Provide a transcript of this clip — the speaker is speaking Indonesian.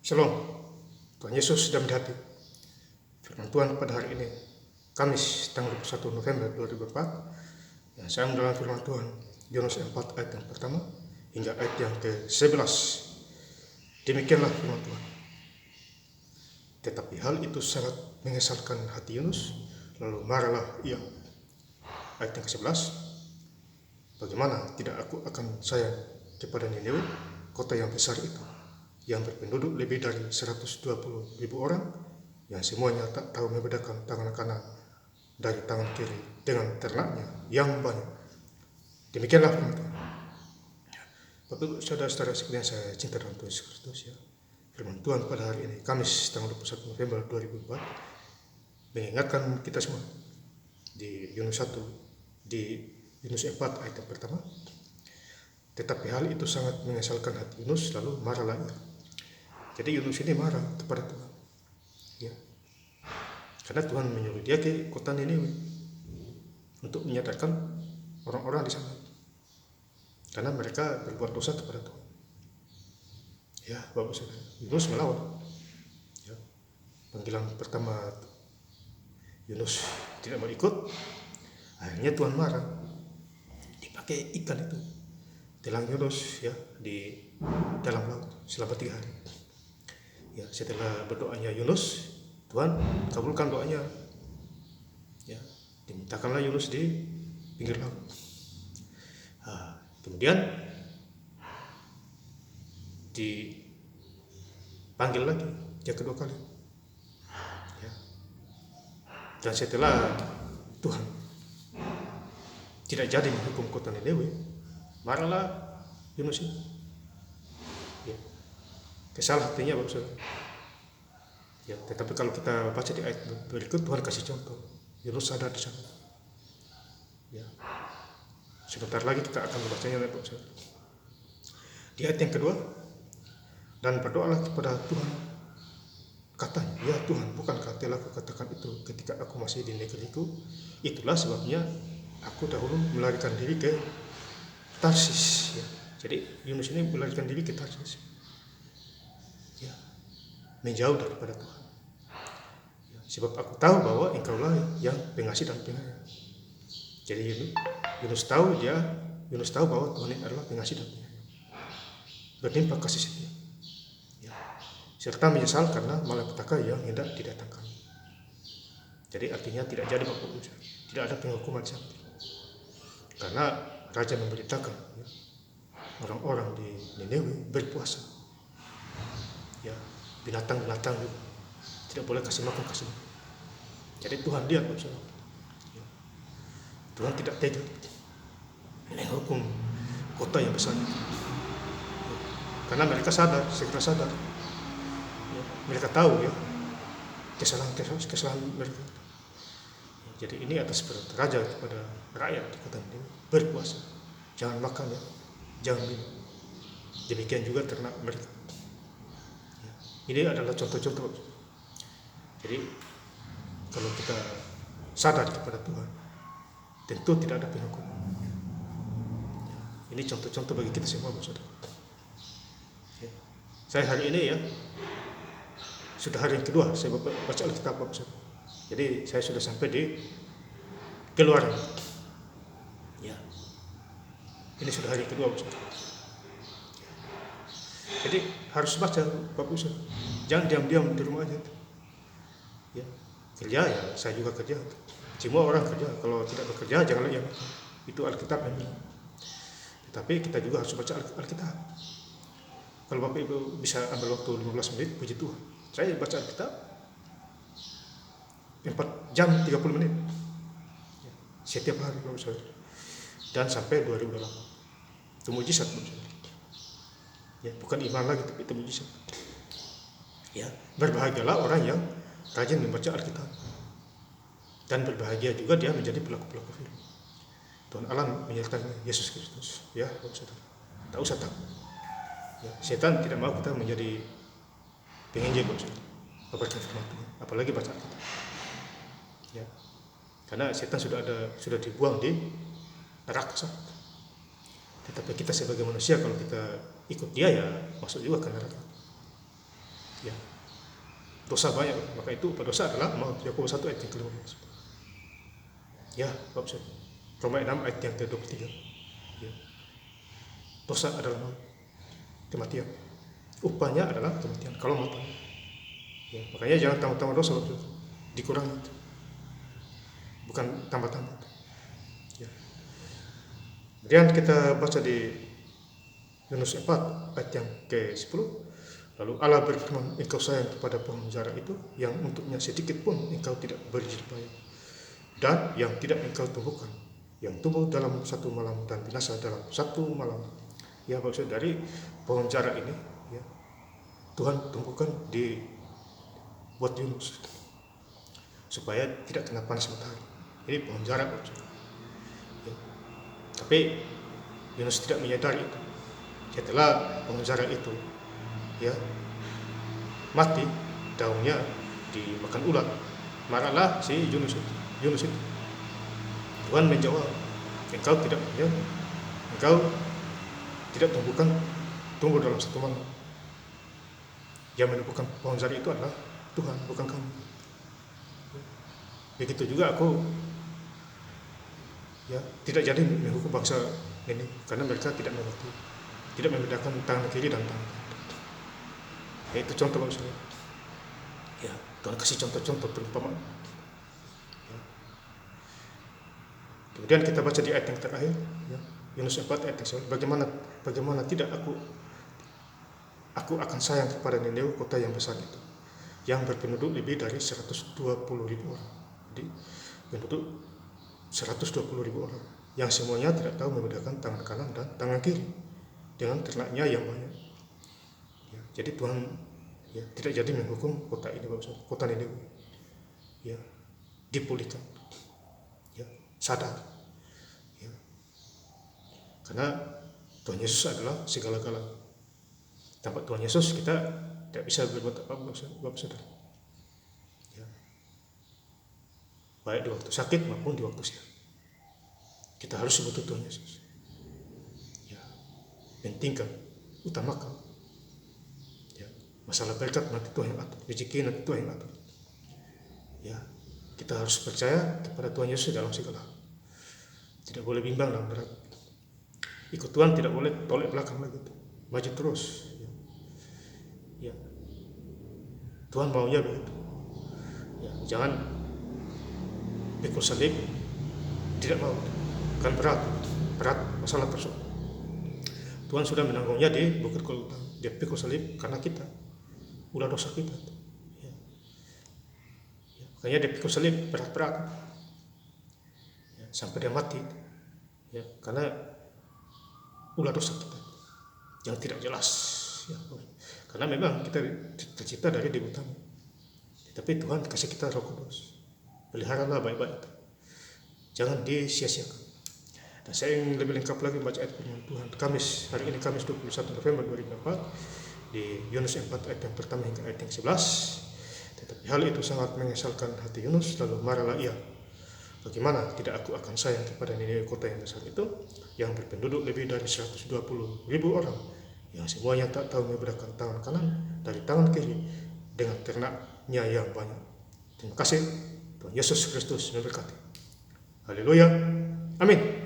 Shalom, Tuhan Yesus sedang di hati. Firman Tuhan pada hari ini, Kamis tanggal 21 November 2004, yang saya mendalam firman Tuhan, Yunus 4 ayat yang pertama hingga ayat yang ke-11. Demikianlah firman Tuhan. Tetapi hal itu sangat mengesalkan hati Yunus, lalu marahlah ia. Ayat yang ke-11, bagaimana tidak aku akan sayang kepada Niniwe, kota yang besar itu, yang berpenduduk lebih dari 120.000 orang, yang semuanya tak tahu membedakan tangan kanan dari tangan kiri dengan ternaknya yang banyak. Demikianlah firman Tuhan. Bapak Ibu saudara-saudara sekalian saya cinta dalam Tuhan Yesus Kristus, ya. Firman Tuhan pada hari ini, Kamis tanggal 21 November 2004, mengingatkan kita semua di Yunus 1, di Yunus 4 ayat yang pertama. Tetapi hal itu sangat mengesalkan hati Yunus, lalu marahlah ia. Jadi Yunus ini marah kepada Tuhan, ya, karena Tuhan menyuruh dia ke kota Niniwe untuk menyadarkan orang-orang di sana, karena mereka berbuat dosa kepada Tuhan. Ya, Bapak Saudara, Yunus melawan. Ya, panggilan pertama Yunus tidak mau ikut, akhirnya Tuhan marah, dipakai ikan itu telang Yunus, ya, di dalam laut selama 3 hari. Ya, setelah berdoanya Yunus, Tuhan kabulkan doanya. Ya, dimintakanlah Yunus di pinggir laut. Kemudian dipanggil lagi yang kedua kali. Ya. Dan setelah Tuhan tidak jadi menghukum kota Niniwe, marahlah Yunus ini. Ya. Kesal hatinya, Bapak Saudara. Ya, tetapi kalau kita baca di ayat berikut, Tuhan kasih contoh. Yunus sadar di sana. Ya. Sebentar lagi kita akan membacanya, Bapak Saudara. Di ayat yang kedua, dan berdoalah kepada Tuhan, katanya, ya Tuhan, bukankah telah kukatakan itu ketika aku masih di negeriku? Itulah sebabnya aku dahulu melarikan diri ke Tarsis. Ya. Jadi Yunus ini melarikan diri ke Tarsis. Ya, menjauh daripada Tuhan. Ya, sebab aku tahu bahwa Engkaulah yang pengasih dan penyayang. Jadi Yunus tahu bahwa Tuhan adalah pengasih dan penyayang, berlimpah kasih setia, ya, serta menyesal karena malapetaka yang hendak didatangkan. Jadi artinya tidak jadi, Bapak Ibu, tidak ada penghukuman di sana, karena raja memberitakan, ya, orang-orang di Niniwe berpuasa. Ya, binatang-binatang juga tidak boleh kasih makan. Jadi Tuhan lihat, Bapak Saudara. Ya, Tuhan tidak tega menghukum kota yang besar itu. Ya, karena mereka segera sadar. Ya, mereka tahu, ya, kesalahan mereka. Ya, jadi ini atas perintah raja kepada rakyat di kota ini, berpuasa, jangan makan, ya, jangan minum. Demikian juga ternak mereka. Ini adalah contoh-contoh. Jadi kalau kita sadar kepada Tuhan, tentu tidak ada penghukuman. Ini contoh-contoh bagi kita semua, Saudara. Ya. Saya hari ini, ya, sudah hari yang kedua saya baca Alkitab, Saudara. Jadi saya sudah sampai di Keluaran. Ya. Ini sudah hari kedua, Saudara. Jadi harus baca, Bapak Saudara. Jangan diam-diam di rumah aja. Ya, kerja, ya, saya juga kerja. Semua orang kerja. Kalau tidak bekerja, janganlah yang itu Alkitab yang bilang. Tetapi kita juga harus baca Alkitab. Kalau Bapak Ibu bisa ambil waktu 15 menit, puji Tuhan. Saya baca Alkitab 4 jam 30 menit. Ya, setiap hari, Bapak Saudara. Dan sampai 2008. Itu mujizat, Bapak Saudara. Ya, bukan iman lagi, tapi itu mujizat. Ya, berbahagialah orang yang rajin membaca Alkitab, dan berbahagia juga dia menjadi pelaku-pelaku firman. Tuhan Allah menyertai Yesus Kristus, ya, Saudara. Tak usah takut. Ya, setan tidak mau kita menjadi penginjil, Saudara, membaca firman Tuhan, apalagi baca Alkitab. Ya, karena setan sudah dibuang di neraka. Tetapi kita sebagai manusia, kalau kita ikut dia, ya masuk juga ke neraka. Ya, dosa banyak, maka itu dosa adalah maut. Yakobus 1 ayat yang ke-15. Ya, Bapak Saudara. Roma 6 ayat yang ke-23. Ya. Dosa adalah maut, kematian. Upahnya adalah kematian. Kalau mau, ya, makanya jangan tambah-tambah dosa, Bapak Saudara. Dikurangi, bukan tambah-tambah. Ya. Kemudian kita baca di Yunus 4 ayat yang ke-10. Lalu Allah berfirman, engkau sayang kepada pohon zara itu, yang untuknya sedikit pun engkau tidak beri jerih payah, dan yang tidak engkau tumbuhkan, yang tumbuh dalam satu malam dan binasa dalam satu malam. Ya, maksud dari pohon zara ini, ya, Tuhan tumbuhkan di buat Yunus supaya tidak kena panas matahari. Ini pohon zara, ya. Tapi Yunus tidak menyadari itu. Setelah pohon zara itu, ya, mati, daunnya dimakan ulat, marahlah si Yunus itu. Tuhan menjawab, engkau tidak, ya, engkau tidak tumbuh dalam satu malam. Yang menumbuhkan pohon zara itu adalah Tuhan, bukan kamu. Begitu juga aku, ya, tidak jadi menghukum bangsa ini karena mereka tidak mengerti, tidak membedakan tangan kiri dan tangan kanan. Ya, itu contoh maksudnya. Ya, Tuhan kasih contoh-contoh perumpamaan. Ya. Kemudian kita baca di ayat yang terakhir, ya, Yunus 4 ayat yang 11. Bagaimana tidak aku akan sayang kepada Niniwe, kota yang besar itu, yang berpenduduk lebih dari 120.000 orang. Jadi penduduk 120.000 orang yang semuanya tidak tahu membedakan tangan kanan dan tangan kiri, dengan ternaknya yang banyak. Ya, jadi Tuhan, ya, tidak jadi menghukum kota ini, kota Niniwe. Ya, dipulihkan, ya, sadar, ya, karena Tuhan Yesus adalah segala-galanya. Tanpa Tuhan Yesus kita tidak bisa berbuat apa-apa, Bapak Saudara. Ya. Baik di waktu sakit maupun di waktu sehat, kita harus butuh Tuhan Yesus. Ya. Pentingkan, utamakan. Ya. Masalah berkat nanti Tuhan yang atur, rezeki nanti Tuhan yang atur. Ya. Kita harus percaya kepada Tuhan Yesus dalam segala hal. Tidak boleh bimbang dan berat. Ikut Tuhan, tidak boleh tolak belakang lagi. Maju terus. Ya. Tuhan maunya begitu. Ya, jangan pikul salib, tidak mau, kan berat masalah tersebut. Tuhan sudah menanggungnya di bukit Golgota. Dia pikul salib karena kita, ulah dosa kita. Ya. Ya, makanya dia pikul salib berat, ya, sampai dia mati. Ya, karena ulah dosa kita yang tidak jelas. Ya, karena memang kita tercipta dari debu tanah, tapi Tuhan kasih kita Roh Kudus. Peliharalah baik-baik, jangan disia-siakan. Dan saya ingin lebih lengkap lagi membaca ayat firman Tuhan hari ini Kamis 21 November 2004 di Yunus 4 ayat yang pertama hingga ayat yang 11. Tetapi hal itu sangat mengesalkan hati Yunus, lalu marahlah ia. Bagaimana tidak aku akan sayang kepada Niniwe, kota yang besar itu, yang berpenduduk lebih dari 120.000 orang, yang semuanya tak tahu membedakan tangan kanan dari tangan kiri, dengan ternaknya yang banyak. Terima kasih. Tuhan Yesus Kristus memberkati. Haleluya. Amin.